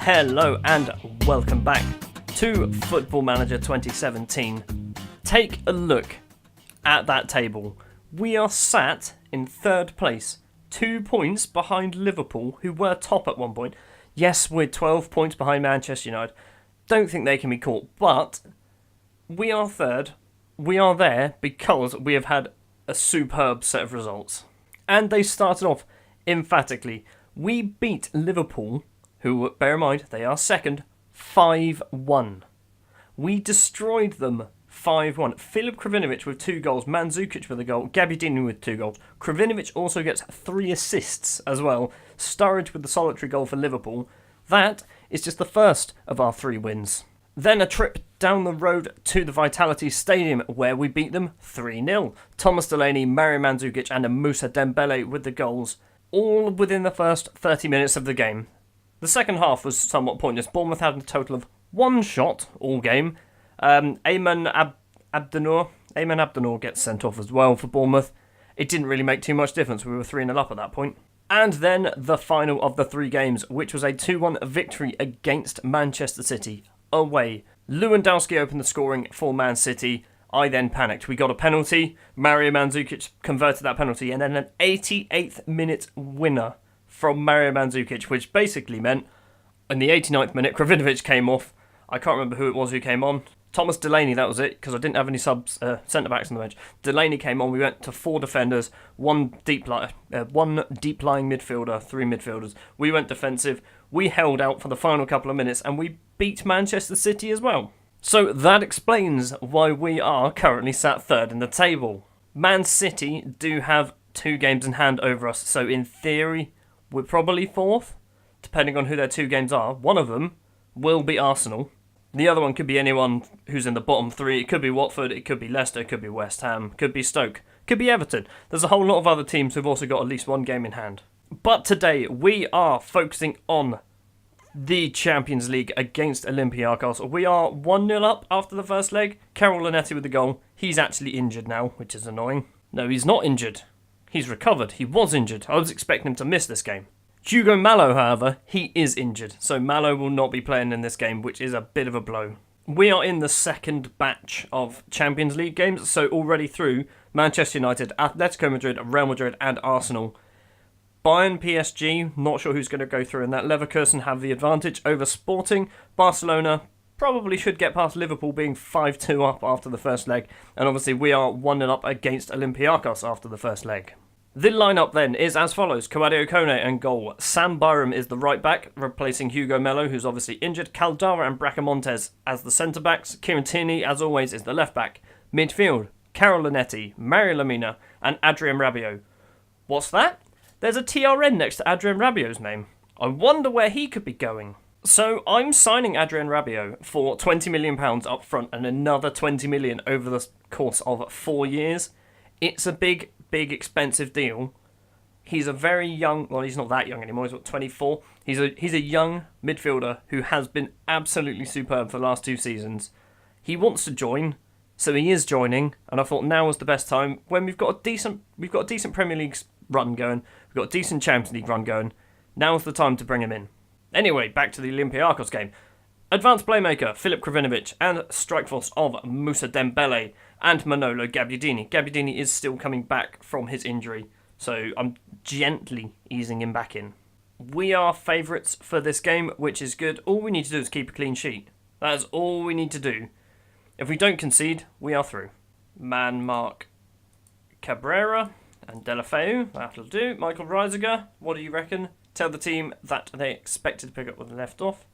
Hello and welcome back to Football Manager 2017. Take a look at that table. We are sat in third place, 2 points behind Liverpool, who were top at one point. Yes, we're 12 points behind Manchester United. Don't think they can be caught, but we are third. We are there because we have had a superb set of results. And they started off emphatically. We beat Liverpool, who, bear in mind, they are second, 5-1. We destroyed them 5-1. Filip Krovinovic with 2 goals, Mandzukic with a goal, Gabbiadini with 2 goals. Krovinovic also gets 3 assists as well. Sturridge with the solitary goal for Liverpool. That is just the first of our 3 wins. Then a trip down the road to the Vitality Stadium where we beat them 3-0. Thomas Delaney, Mario Mandzukic and Moussa Dembele with the goals, all within the first 30 minutes of the game. The second half was somewhat pointless. Bournemouth had a total of 1 shot all game. Ayman Abdennour gets sent off as well for Bournemouth. It didn't really make too much difference. We were 3-0 up at that point. And then the final of the 3 games, which was a 2-1 victory against Manchester City away. Lewandowski opened the scoring for Man City. I then panicked. We got a penalty. Mario Mandzukic converted that penalty, and then an 88th minute winner from Mario Mandzukic, which basically meant in the 89th minute, Krovinovic came off. I can't remember who it was who came on. Thomas Delaney, that was it, because I didn't have any centre-backs on the bench. Delaney came on. We went to 4 defenders, one deep-lying midfielder, 3 midfielders. We went defensive. We held out for the final couple of minutes, and we beat Manchester City as well. So that explains why we are currently sat third in the table. Man City do have 2 games in hand over us, so in theory, we're probably 4th, depending on who their 2 games are. One of them will be Arsenal. The other one could be anyone who's in the bottom 3. It could be Watford, it could be Leicester, it could be West Ham, could be Stoke, could be Everton. There's a whole lot of other teams who've also got at least 1 game in hand. But today, we are focusing on the Champions League against Olympiacos. We are 1-0 up after the first leg. Karol Linetti with the goal. He's actually injured now, which is annoying. No, he's not injured. He's recovered. He was injured. I was expecting him to miss this game. Hugo Mallo, however, he is injured, so Mallo will not be playing in this game, which is a bit of a blow. We are in the second batch of Champions League games, so already through Manchester United, Atletico Madrid, Real Madrid and Arsenal. Bayern, PSG, not sure who's going to go through in that. Leverkusen have the advantage over Sporting. Barcelona probably should get past Liverpool being 5-2 up after the first leg, and obviously we are 1-0 up against Olympiacos after the first leg. The lineup then is as follows. Kouadio Kone and goal. Sam Byram is the right back, replacing Hugo Mello, who's obviously injured. Caldara and Bracamontes as the centre backs. Kieran Tierney, as always, is the left back. Midfield, Karol Linetti, Mario Lemina and Adrien Rabiot. What's that? There's a TRN next to Adrien Rabiot's name. I wonder where he could be going. So I'm signing Adrien Rabiot for £20 million up front and another £20 million over the course of 4 years. It's a big expensive deal. He's a very young, well, he's not that young anymore, he's 24. He's a young midfielder who has been absolutely superb for the last 2 seasons. He wants to join, so he is joining, and I thought now was the best time when we've got a decent Premier League run going, we've got a decent Champions League run going. Now's the time to bring him in. Anyway, back to the Olympiacos game. Advanced playmaker Filip Krovinovic and strike force of Moussa Dembele and Manolo Gabbiadini. Gabbiadini is still coming back from his injury, so I'm gently easing him back in. We are favourites for this game, which is good. All we need to do is keep a clean sheet. That is all we need to do. If we don't concede, we are through. Man mark Cabrera and Deulofeu, that'll do. Michael Reisiger, what do you reckon? Tell the team that they expected to pick up where they left off.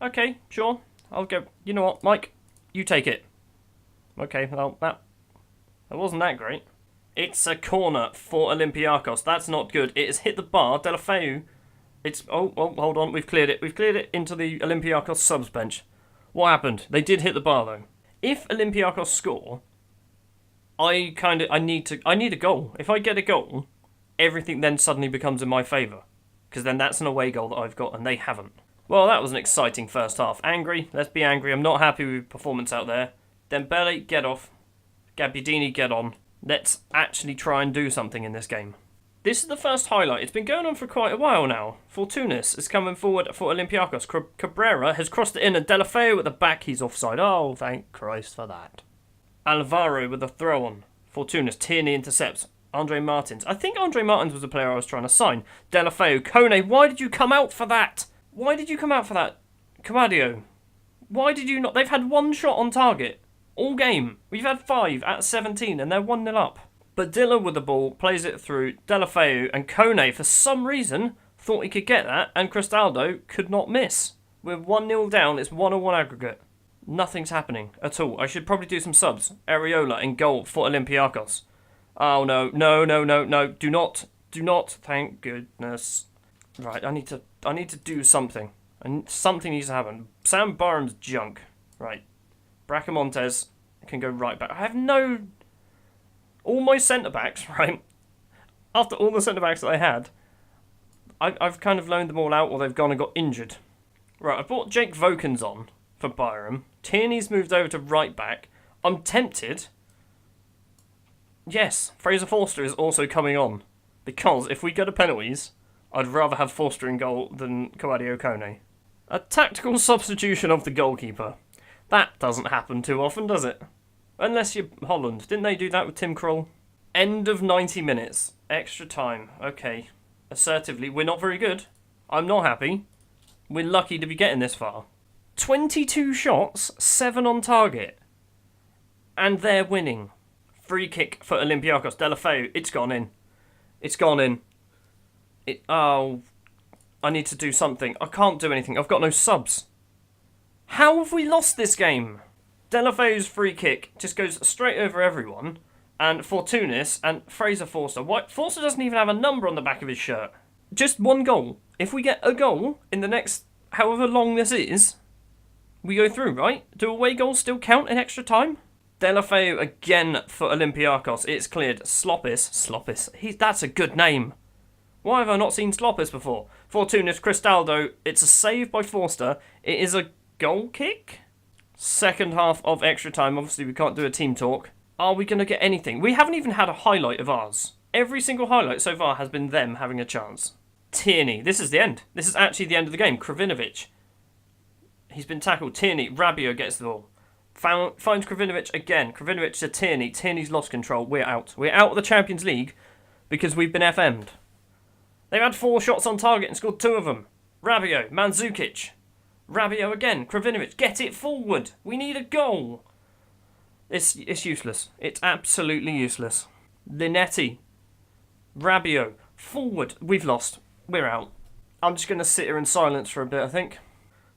Okay, sure. I'll go. You know what, Mike? You take it. Okay, well, that wasn't that great. It's a corner for Olympiacos. That's not good. It has hit the bar. Deulofeu. It's... Oh, hold on. We've cleared it. We've cleared it into the Olympiacos subs bench. What happened? They did hit the bar, though. If Olympiacos score, I need a goal. If I get a goal, everything then suddenly becomes in my favour. Because then that's an away goal that I've got, and they haven't. Well, that was an exciting first half. Angry. Let's be angry. I'm not happy with performance out there. Dembele, get off. Gabbiadini, get on. Let's actually try and do something in this game. This is the first highlight. It's been going on for quite a while now. Fortounis is coming forward for Olympiacos. Cabrera has crossed it in, and Delafeu at the back. He's offside. Oh, thank Christ for that. Alvaro with the throw on. Fortounis. Tierney intercepts. Andre Martins. I think Andre Martins was the player I was trying to sign. Delafeu. Kone, why did you come out for that? Why did you come out for that? Camadio. Why did you not? They've had one shot on target all game. We've had 5 at 17, and they're 1-0 up. Badilla with the ball, plays it through Delafeu, and Kone, for some reason, thought he could get that, and Cristaldo could not miss. We're 1-0 down, it's 1-1 aggregate. Nothing's happening at all. I should probably do some subs. Areola in goal for Olympiacos. Oh no, no. Do not, thank goodness. Right, I need to do something. And something needs to happen. Sam Barham's junk. Right. Bracamontes can go right back. I have no... All my centre-backs, right, after all the centre-backs that I had, I've kind of loaned them all out, or they've gone and got injured. Right, I brought Jake Vokins on for Byram. Tierney's moved over to right-back. I'm tempted. Yes, Fraser Forster is also coming on. Because if we go to penalties, I'd rather have Forster in goal than Kawadio Kone. A tactical substitution of the goalkeeper. That doesn't happen too often, does it? Unless you're Holland. Didn't they do that with Tim Krul? End of 90 minutes. Extra time. Okay. Assertively, we're not very good. I'm not happy. We're lucky to be getting this far. 22 shots, 7 on target. And they're winning. Free kick for Olympiacos. Delafeu. It's gone in. It's gone in. Oh. I need to do something. I can't do anything. I've got no subs. How have we lost this game? Delafeu's free kick just goes straight over everyone, and Fortounis and Fraser Forster. Forster doesn't even have a number on the back of his shirt. Just one goal. If we get a goal in the next however long this is, we go through, right? Do away goals still count in extra time? Delafeu again for Olympiacos. It's cleared. Sloppis. That's a good name. Why have I not seen Sloppis before? Fortounis, Cristaldo. It's a save by Forster. It is a goal kick? Second half of extra time. Obviously, we can't do a team talk. Are we going to get anything? We haven't even had a highlight of ours. Every single highlight so far has been them having a chance. Tierney. This is the end. This is actually the end of the game. Kravinovic. He's been tackled. Tierney. Rabiot gets the ball. Finds Kravinovic again. Kravinovic to Tierney. Tierney's lost control. We're out. We're out of the Champions League because we've been FM'd. They've had 4 shots on target and scored 2 of them. Rabiot. Mandzukic. Rabiot again. Kravinovic. Get it forward. We need a goal. It's useless. It's absolutely useless. Linetti. Rabiot. Forward. We've lost. We're out. I'm just going to sit here in silence for a bit, I think.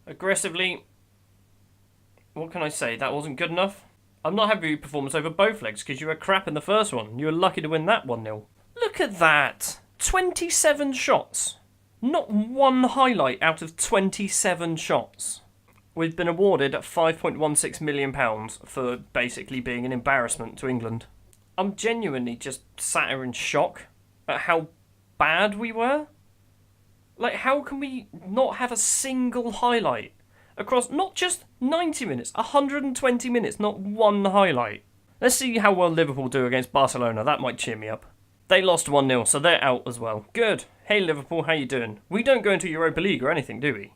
Aggressively. What can I say? That wasn't good enough. I'm not happy with your performance over both legs because you were crap in the first one. You were lucky to win that 1-0. Look at that. 27 shots. Not one highlight out of 27 shots. We've been awarded £5.16 million for basically being an embarrassment to England. I'm genuinely just sat here in shock at how bad we were. Like, how can we not have a single highlight across not just 90 minutes, 120 minutes, not one highlight? Let's see how well Liverpool do against Barcelona. That might cheer me up. They lost 1-0, so they're out as well. Good. Hey, Liverpool, how you doing? We don't go into Europa League or anything, do we?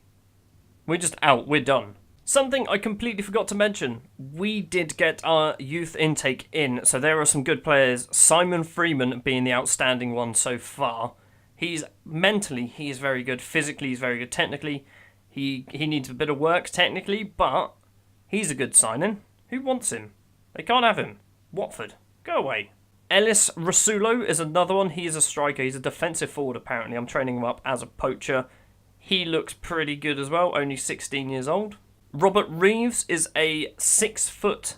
We're just out. We're done. Something I completely forgot to mention. We did get our youth intake in, so there are some good players. Simon Freeman being the outstanding one so far. Mentally, he is very good. Physically, he's very good. Technically, he needs a bit of work technically, but he's a good signing. Who wants him? They can't have him. Watford. Go away. Ellis Rasulo is another one. He is a striker. He's a defensive forward, apparently. I'm training him up as a poacher. He looks pretty good as well, only 16 years old. Robert Reeves is a 6-foot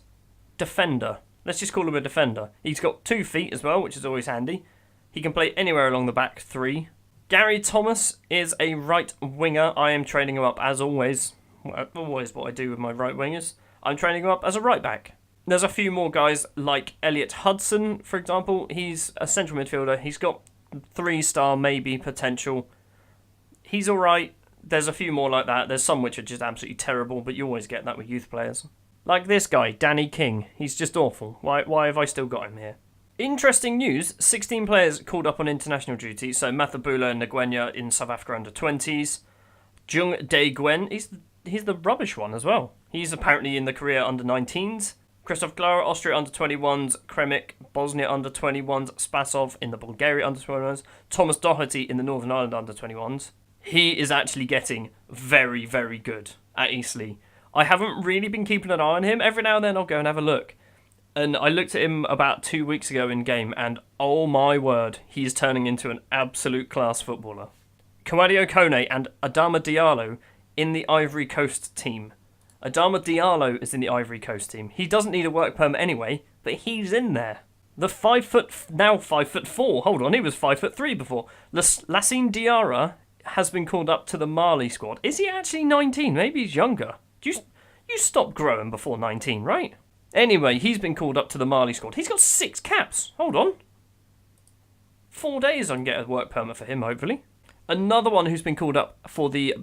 defender. Let's just call him a defender. He's got 2 feet as well, which is always handy. He can play anywhere along the back 3. Gary Thomas is a right winger. I am training him up as always. Always what I do with my right wingers. I'm training him up as a right back. There's a few more guys like Elliot Hudson, for example. He's a central midfielder. He's got 3-star maybe potential. He's alright. There's a few more like that. There's some which are just absolutely terrible, but you always get that with youth players. Like this guy, Danny King. He's just awful. Why have I still got him here? Interesting news, 16 players called up on international duty. So Mathebula and Nguyen in South Africa under-20s. Jung Dae-Gwen, he's the rubbish one as well. He's apparently in the Korea under-19s. Christoph Klara, Austria under-21s. Kremik, Bosnia under-21s. Spasov in the Bulgaria under-21s. Thomas Doherty in the Northern Ireland under-21s. He is actually getting very, very good at Eastleigh. I haven't really been keeping an eye on him. Every now and then I'll go and have a look. And I looked at him about 2 weeks ago in game, and oh my word, he's turning into an absolute class footballer. Kawadio Kone and Adama Diallo in the Ivory Coast team. Adama Diallo is in the Ivory Coast team. He doesn't need a work permit anyway, but he's in there. The 5'4", hold on, he was 5'3" before. Lassine Diarra has been called up to the Mali squad. Is he actually 19? Maybe he's younger. You stopped growing before 19, right? Anyway, he's been called up to the Mali squad. He's got 6 caps. Hold on. 4 days I can get a work permit for him, hopefully. Another one who's been called up for the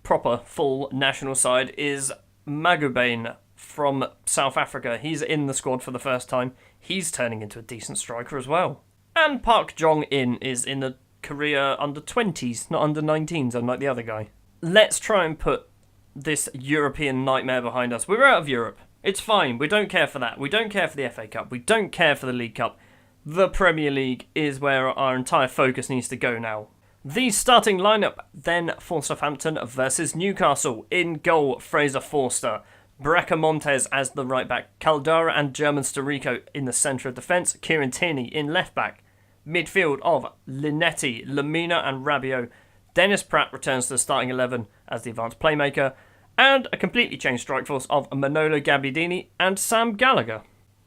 proper, full national side is Magubane from South Africa. He's in the squad for the first time. He's turning into a decent striker as well. And Park Jong-in is in the Korea under-20s, not under-19s, unlike the other guy. Let's try and put this European nightmare behind us. We're out of Europe. It's fine. We don't care for that. We don't care for the FA Cup. We don't care for the League Cup. The Premier League is where our entire focus needs to go now. The starting lineup then for Southampton versus Newcastle. In goal, Fraser Forster. Bracamontes as the right back. Caldara and German Storico in the centre of defence. Kieran Tierney in left back. Midfield of Linetti, Lamina and Rabiot. Dennis Pratt returns to the starting 11 as the advanced playmaker. And a completely changed strike force of Manolo Gabbiadini and Sam Gallagher.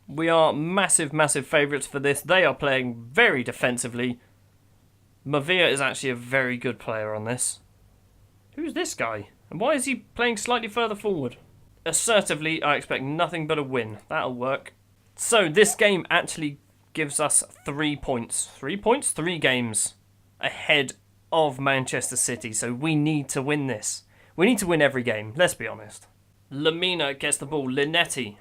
We are massive, massive favourites for this. They are playing very defensively. Mavia is actually a very good player on this. Who's this guy? And why is he playing slightly further forward? Assertively, I expect nothing but a win. That'll work. So this game actually gives us 3 points. 3 points? 3 games ahead of Manchester City. So we need to win this. We need to win every game, let's be honest. Lamina gets the ball. Linetti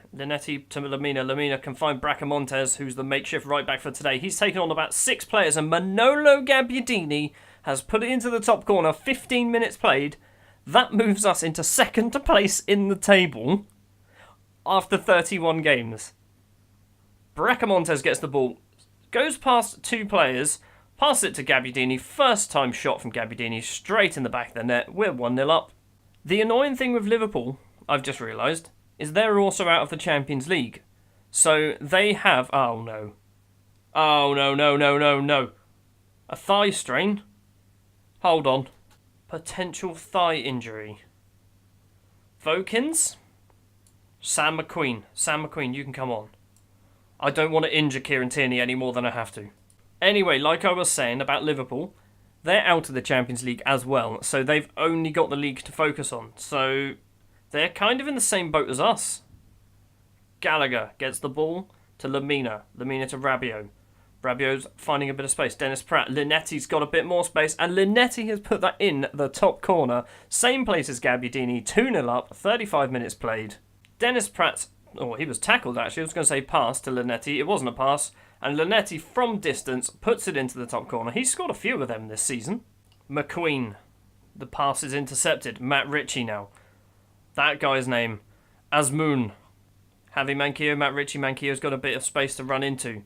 to Lamina. Lamina can find Bracamontes, who's the makeshift right back for today. He's taken on about 6 players, and Manolo Gabbiadini has put it into the top corner. 15 minutes played. That moves us into second place in the table after 31 games. Bracamontes gets the ball, goes past 2 players, passes it to Gabbiadini. First time shot from Gabbiadini, straight in the back of the net. We're 1-0 up. The annoying thing with Liverpool, I've just realised, is they're also out of the Champions League. So they have... Oh, no. Oh, no. A thigh strain? Hold on. Potential thigh injury. Vokins? Sam McQueen, you can come on. I don't want to injure Kieran Tierney any more than I have to. Anyway, like I was saying about Liverpool, they're out of the Champions League as well, so they've only got the league to focus on. So they're kind of in the same boat as us. Gallagher gets the ball to Lamina. Lamina to Rabiot. Rabiot's finding a bit of space. Dennis Pratt. Linetti's got a bit more space, and Linetti has put that in the top corner. Same place as Gabbiadini. 2-0 up, 35 minutes played. Dennis Pratt... Oh, he was tackled, actually. I was going to say pass to Linetti. It wasn't a pass. And Linetti, from distance, puts it into the top corner. He's scored a few of them this season. McQueen. The pass is intercepted. Matt Ritchie now. That guy's name. Azmoun. Javi Manquillo, Matt Ritchie. Manquillo's got a bit of space to run into.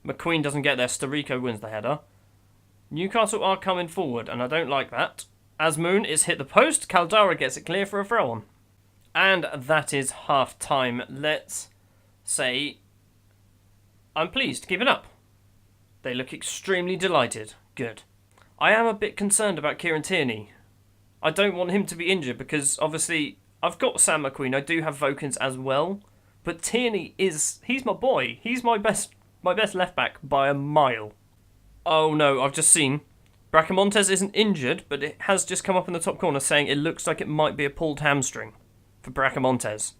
McQueen doesn't get there. Storico wins the header. Newcastle are coming forward, and I don't like that. Azmoun is hit the post. Caldara gets it clear for a throw-on. And that is half-time. Let's say... I'm pleased. Keep it up. They look extremely delighted. Good. I am a bit concerned about Kieran Tierney. I don't want him to be injured because, obviously, I've got Sam McQueen. I do have Vokins as well. But Tierney is... He's my boy. He's my best left back by a mile. Oh, no. I've just seen... Bracamontes isn't injured, but it has just come up in the top corner saying it looks like it might be a pulled hamstring for Bracamontes.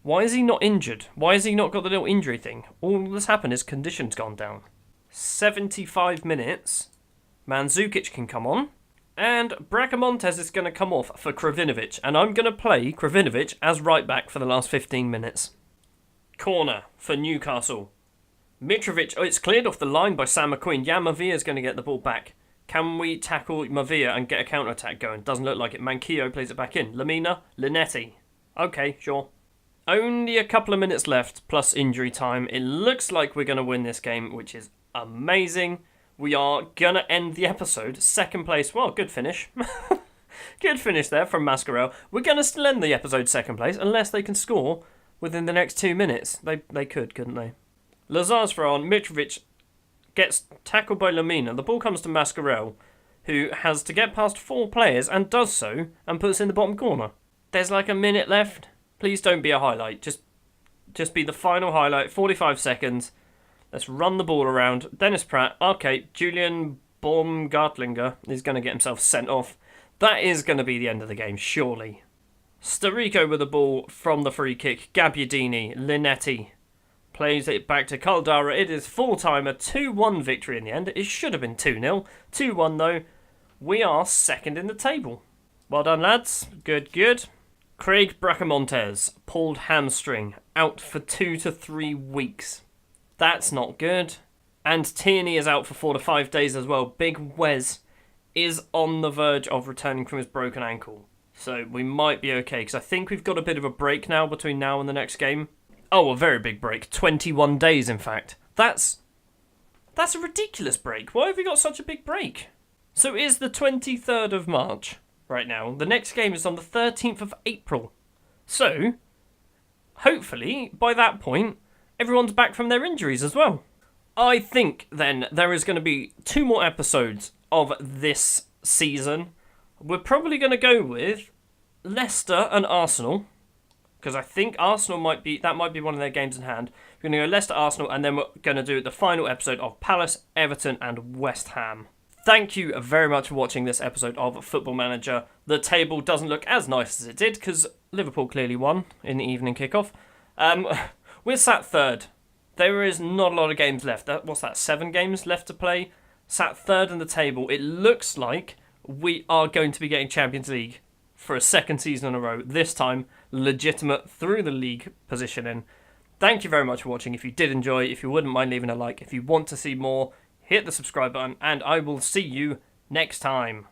Why is he not injured? Why has he not got the little injury thing? All that's happened is conditions gone down. 75 minutes. Mandzukic can come on. And Bracamontes is going to come off for Kravinovic. And I'm going to play Kravinovic as right back for the last 15 minutes. Corner for Newcastle. Mitrovic, oh, it's cleared off the line by Sam McQueen. Yeah, Mavia's going to get the ball back. Can we tackle Mavia and get a counter-attack going? Doesn't look like it. Manquillo plays it back in. Lamina, Linetti. Okay, sure. Only a couple of minutes left, plus injury time. It looks like we're going to win this game, which is amazing. We are going to end the episode. Second place. Well, good finish. Good finish there from Mascarell. We're going to still end the episode second place, unless they can score within the next 2 minutes. They could, couldn't they? Lazar's throw on. Mitrovic gets tackled by Lamina. The ball comes to Mascarell, who has to get past 4 players, and does so, and puts it in the bottom corner. There's like a minute left. Please don't be a highlight. Just be the final highlight. 45 seconds. Let's run the ball around. Dennis Pratt. Okay, Julian Baumgartlinger is going to get himself sent off. That is going to be the end of the game, surely. Storico with the ball from the free kick. Gabbiadini. Linetti plays it back to Caldara. It is full-time. A 2-1 victory in the end. It should have been 2-0. 2-1 though. We are second in the table. Well done, lads. Good, good. Craig Bracamontes, pulled hamstring, out for 2 to 3 weeks. That's not good. And Tierney is out for 4 to 5 days as well. Big Wes is on the verge of returning from his broken ankle. So we might be okay, because I think we've got a bit of a break now between now and the next game. Oh, a very big break. 21 days, in fact. That's a ridiculous break. Why have we got such a big break? So it is the 23rd of March. Right now. The next game is on the 13th of April. So, hopefully, by that point, everyone's back from their injuries as well. I think, then, there is going to be 2 more episodes of this season. We're probably going to go with Leicester and Arsenal, because I think Arsenal might be one of their games in hand. We're going to go Leicester, Arsenal, and then we're going to do the final episode of Palace, Everton, and West Ham. Thank you very much for watching this episode of Football Manager. The table doesn't look as nice as it did because Liverpool clearly won in the evening kickoff. We're sat third. There is not a lot of games left. What's that, 7 games left to play? Sat third in the table. It looks like we are going to be getting Champions League for a second season in a row. This time, legitimate through the league positioning. Thank you very much for watching. If you did enjoy, if you wouldn't mind leaving a like, if you want to see more, hit the subscribe button, and I will see you next time.